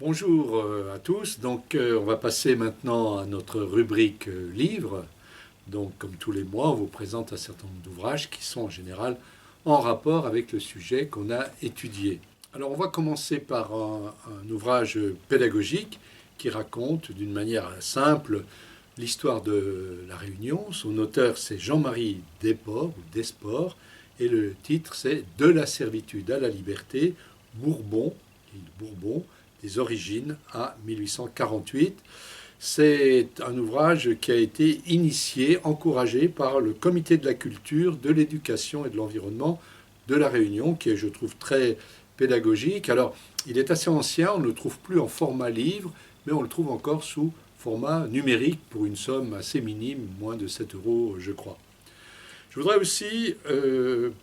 Bonjour à tous. On va passer maintenant à notre rubrique livres. Donc, comme tous les mois, on vous présente un certain nombre d'ouvrages qui sont en général en rapport avec le sujet qu'on a étudié. Alors, on va commencer par un ouvrage pédagogique qui raconte d'une manière simple l'histoire de la Réunion. Son auteur, c'est Jean-Marie Desport, et le titre, c'est De la servitude à la liberté, Bourbon, l'île Bourbon, des origines à 1848. C'est un ouvrage qui a été initié, encouragé par le Comité de la culture, de l'éducation et de l'environnement de la Réunion, qui est, je trouve, très pédagogique. Alors, il est assez ancien, on ne le trouve plus en format livre, mais on le trouve encore sous format numérique pour une somme assez minime, moins de 7 euros, je crois. Je voudrais aussi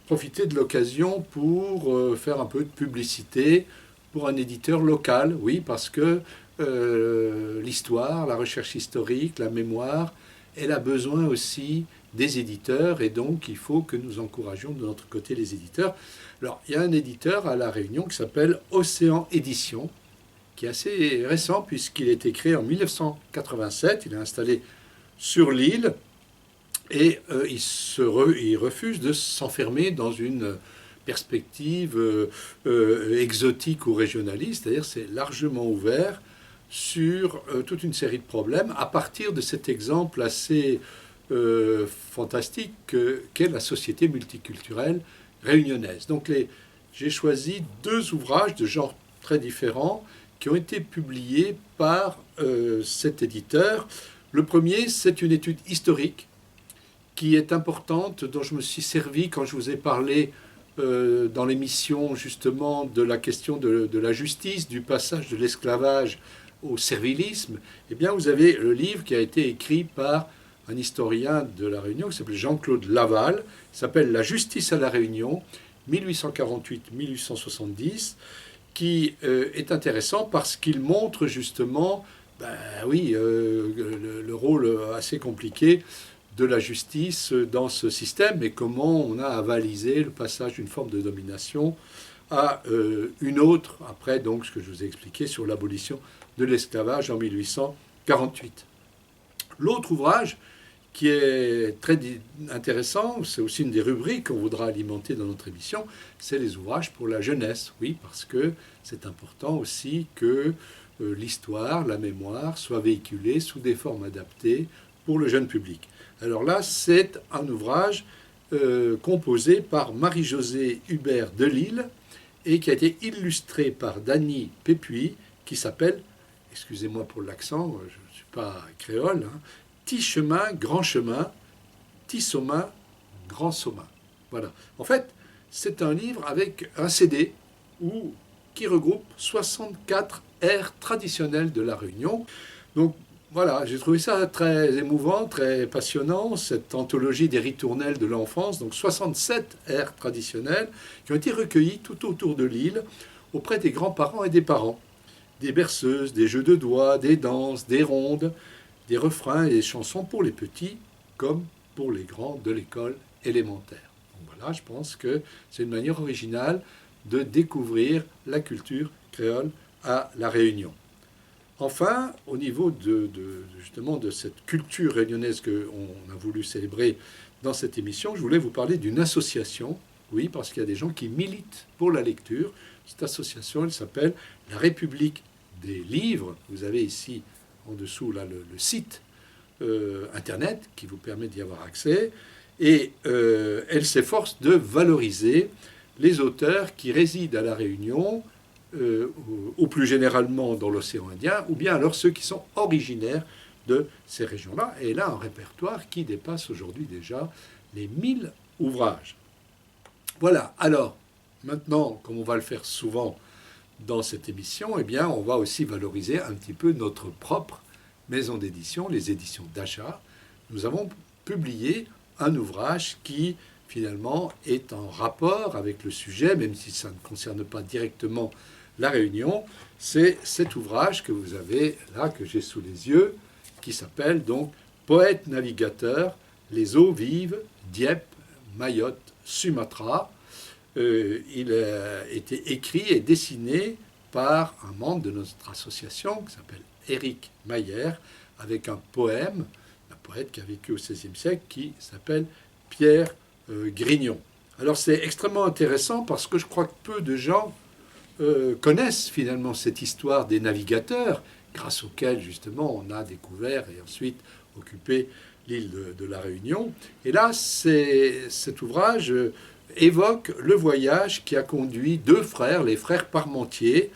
profiter de l'occasion pour faire un peu de publicité pour un éditeur local, oui, parce que l'histoire, la recherche historique, la mémoire, elle a besoin aussi des éditeurs, et donc il faut que nous encouragions de notre côté les éditeurs. Alors, il y a un éditeur à La Réunion qui s'appelle Océan Édition, qui est assez récent puisqu'il a été créé en 1987, il est installé sur l'île, et il refuse de s'enfermer dans une perspective exotique ou régionaliste, c'est-à-dire c'est largement ouvert sur toute une série de problèmes à partir de cet exemple assez fantastique qu'est la société multiculturelle réunionnaise. J'ai choisi deux ouvrages de genres très différents qui ont été publiés par cet éditeur. Le premier, c'est une étude historique qui est importante, dont je me suis servi quand je vous ai parlé dans l'émission justement de la question de la justice, du passage de l'esclavage au servilisme. Eh bien, vous avez le livre qui a été écrit par un historien de La Réunion qui s'appelle Jean-Claude Laval, qui s'appelle La justice à La Réunion, 1848-1870, qui est intéressant parce qu'il montre justement, le rôle assez compliqué de la justice dans ce système et comment on a avalisé le passage d'une forme de domination à une autre, après donc ce que je vous ai expliqué sur l'abolition de l'esclavage en 1848. L'autre ouvrage qui est très intéressant, c'est aussi une des rubriques qu'on voudra alimenter dans notre émission, c'est les ouvrages pour la jeunesse. Oui, parce que c'est important aussi que l'histoire, la mémoire soient véhiculées sous des formes adaptées pour le jeune public. Alors là, c'est un ouvrage composé par Marie-Josée Hubert Delille et qui a été illustré par Dany Pépuy, qui s'appelle, excusez-moi pour l'accent, je ne suis pas créole, Ti chemin, grand chemin, Ti sommin, grand sommin. Voilà. En fait, c'est un livre avec un CD qui regroupe 64 airs traditionnels de la Réunion. Donc, voilà, j'ai trouvé ça très émouvant, très passionnant, cette anthologie des ritournelles de l'enfance, donc 67 airs traditionnels qui ont été recueillis tout autour de l'île auprès des grands-parents et des parents. Des berceuses, des jeux de doigts, des danses, des rondes, des refrains et des chansons pour les petits comme pour les grands de l'école élémentaire. Donc voilà, je pense que c'est une manière originale de découvrir la culture créole à La Réunion. Enfin, au niveau justement de cette culture réunionnaise qu'on a voulu célébrer dans cette émission, je voulais vous parler d'une association, oui, parce qu'il y a des gens qui militent pour la lecture. Cette association, elle s'appelle la République des livres. Vous avez ici en dessous là, le site internet qui vous permet d'y avoir accès. Et elle s'efforce de valoriser les auteurs qui résident à La Réunion, ou plus généralement dans l'océan Indien, ou bien alors ceux qui sont originaires de ces régions-là. Et là, un répertoire qui dépasse aujourd'hui déjà les 1000 ouvrages. Voilà, alors, maintenant, comme on va le faire souvent dans cette émission, eh bien, on va aussi valoriser un petit peu notre propre maison d'édition, les éditions d'Achat. Nous avons publié un ouvrage qui, finalement, est en rapport avec le sujet, même si ça ne concerne pas directement La Réunion. C'est cet ouvrage que vous avez là, que j'ai sous les yeux, qui s'appelle donc Poète navigateur, les eaux vives, Dieppe, Mayotte, Sumatra. Il a été écrit et dessiné par un membre de notre association qui s'appelle Éric Mayer, avec un poème, un poète qui a vécu au XVIe siècle, qui s'appelle Pierre Grignon. Alors c'est extrêmement intéressant parce que je crois que peu de gens connaissent finalement cette histoire des navigateurs, grâce auxquels justement on a découvert et ensuite occupé l'île de la Réunion. Et là, cet ouvrage évoque le voyage qui a conduit deux frères, les frères Parmentier,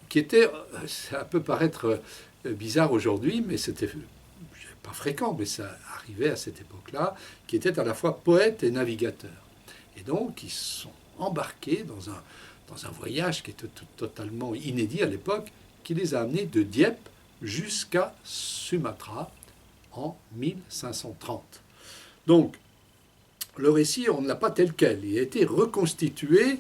qui étaient, ça peut paraître bizarre aujourd'hui, mais c'était pas fréquent, mais ça arrivait à cette époque-là, qui étaient à la fois poètes et navigateurs. Et donc, ils se sont embarqués dans un voyage qui était totalement inédit à l'époque, qui les a amenés de Dieppe jusqu'à Sumatra en 1530. Donc, le récit, on ne l'a pas tel quel. Il a été reconstitué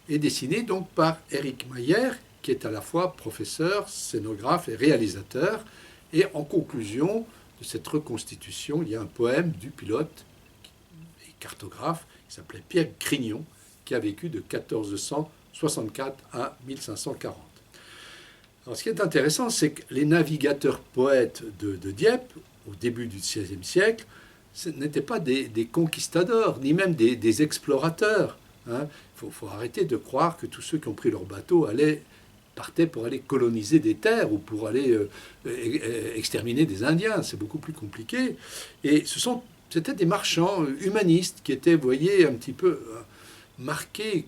et dessiné donc par Éric Mayer, qui est à la fois professeur, scénographe et réalisateur. Et en conclusion de cette reconstitution, il y a un poème du pilote et cartographe qui s'appelait Pierre Grignon, qui a vécu de 1464 à 1540. Alors, ce qui est intéressant, c'est que les navigateurs poètes de Dieppe, au début du XVIe siècle, ce n'étaient pas des conquistadors, ni même des explorateurs. Il faut arrêter de croire que tous ceux qui ont pris leur bateau partaient pour aller coloniser des terres ou pour aller exterminer des Indiens. C'est beaucoup plus compliqué. Et c'était des marchands humanistes qui étaient, vous voyez, un petit peu marqués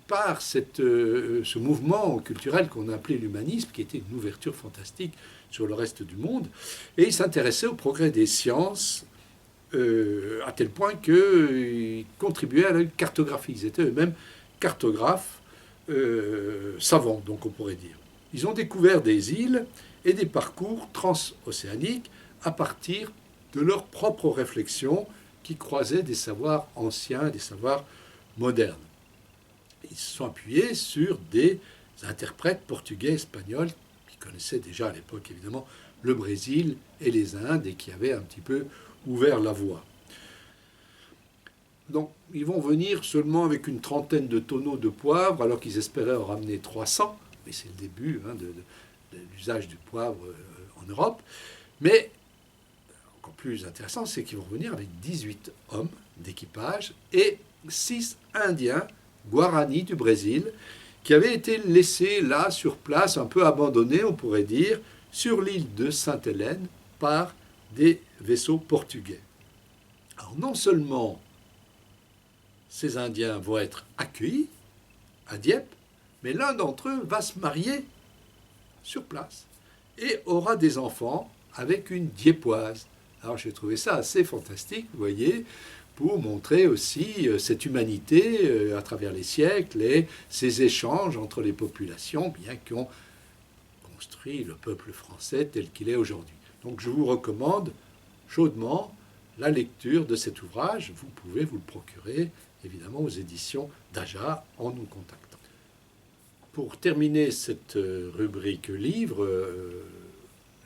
par ce mouvement culturel qu'on a appelé l'humanisme, qui était une ouverture fantastique sur le reste du monde. Et ils s'intéressaient au progrès des sciences, à tel point qu'ils contribuaient à la cartographie. Ils étaient eux-mêmes cartographes savants, donc on pourrait dire. Ils ont découvert des îles et des parcours transocéaniques à partir de leurs propres réflexions qui croisaient des savoirs anciens, des savoirs modernes. Ils se sont appuyés sur des interprètes portugais, espagnols, qui connaissaient déjà à l'époque évidemment le Brésil et les Indes et qui avaient un petit peu ouvert la voie. Donc ils vont venir seulement avec une trentaine de tonneaux de poivre alors qu'ils espéraient en ramener 300, mais c'est le début de l'usage du poivre en Europe. Mais encore plus intéressant, c'est qu'ils vont venir avec 18 hommes d'équipage et 6 Indiens Guarani du Brésil, qui avaient été laissés là, sur place, un peu abandonnés, on pourrait dire, sur l'île de Sainte-Hélène par des vaisseaux portugais. Alors non seulement ces Indiens vont être accueillis à Dieppe, mais l'un d'entre eux va se marier sur place et aura des enfants avec une Dieppoise. Alors j'ai trouvé ça assez fantastique, vous voyez, pour montrer aussi cette humanité à travers les siècles et ces échanges entre les populations, bien qui ont construit le peuple français tel qu'il est aujourd'hui. Donc je vous recommande chaudement la lecture de cet ouvrage. Vous pouvez vous le procurer, évidemment, aux éditions d'Aja en nous contactant. Pour terminer cette rubrique livre,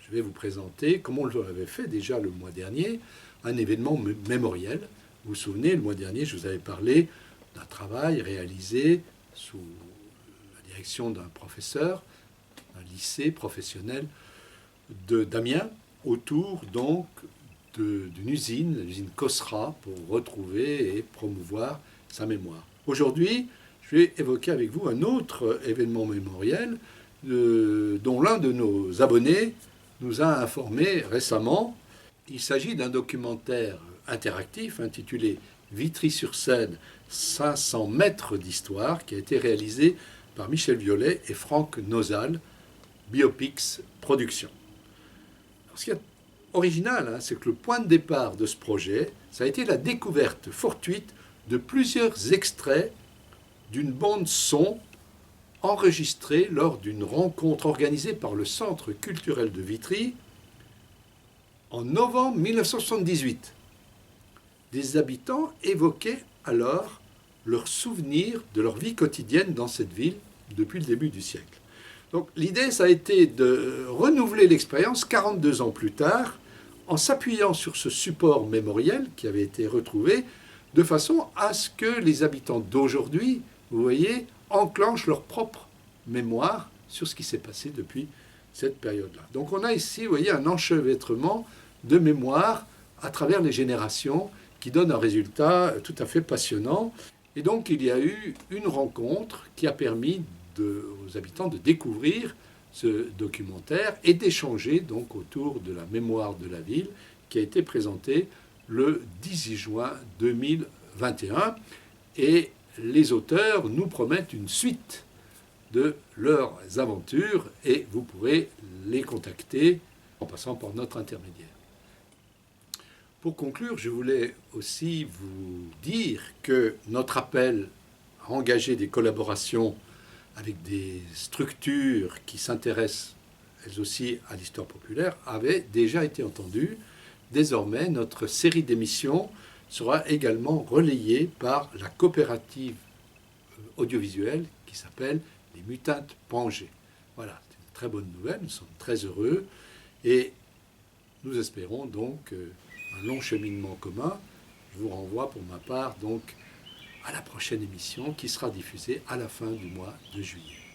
je vais vous présenter, comme on l'avait fait déjà le mois dernier, un événement mémoriel. Vous vous souvenez, le mois dernier, je vous avais parlé d'un travail réalisé sous la direction d'un professeur, un lycée professionnel d'Amiens, autour donc d'une usine, l'usine Cosra, pour retrouver et promouvoir sa mémoire. Aujourd'hui, je vais évoquer avec vous un autre événement mémoriel dont l'un de nos abonnés nous a informé récemment. Il s'agit d'un documentaire interactif intitulé Vitry-sur-Seine, 500 mètres d'histoire, qui a été réalisé par Michel Violet et Franck Nozal, Biopix Productions. Alors, ce qui est original, c'est que le point de départ de ce projet, ça a été la découverte fortuite de plusieurs extraits d'une bande son enregistrée lors d'une rencontre organisée par le Centre culturel de Vitry en novembre 1978. Des habitants évoquaient alors leurs souvenirs de leur vie quotidienne dans cette ville depuis le début du siècle. Donc l'idée, ça a été de renouveler l'expérience 42 ans plus tard, en s'appuyant sur ce support mémoriel qui avait été retrouvé, de façon à ce que les habitants d'aujourd'hui, vous voyez, enclenchent leur propre mémoire sur ce qui s'est passé depuis cette période-là. Donc on a ici, vous voyez, un enchevêtrement de mémoire à travers les générations qui donne un résultat tout à fait passionnant. Et donc il y a eu une rencontre qui a permis aux habitants de découvrir ce documentaire et d'échanger donc autour de la mémoire de la ville qui a été présentée le 18 juin 2021. Et les auteurs nous promettent une suite de leurs aventures et vous pourrez les contacter en passant par notre intermédiaire. Pour conclure, je voulais aussi vous dire que notre appel à engager des collaborations avec des structures qui s'intéressent elles aussi à l'histoire populaire avait déjà été entendu. Désormais, notre série d'émissions sera également relayée par la coopérative audiovisuelle qui s'appelle les Mutantes Pangées. Voilà, c'est une très bonne nouvelle, nous sommes très heureux et nous espérons donc un long cheminement commun. Je vous renvoie pour ma part donc à la prochaine émission qui sera diffusée à la fin du mois de juillet.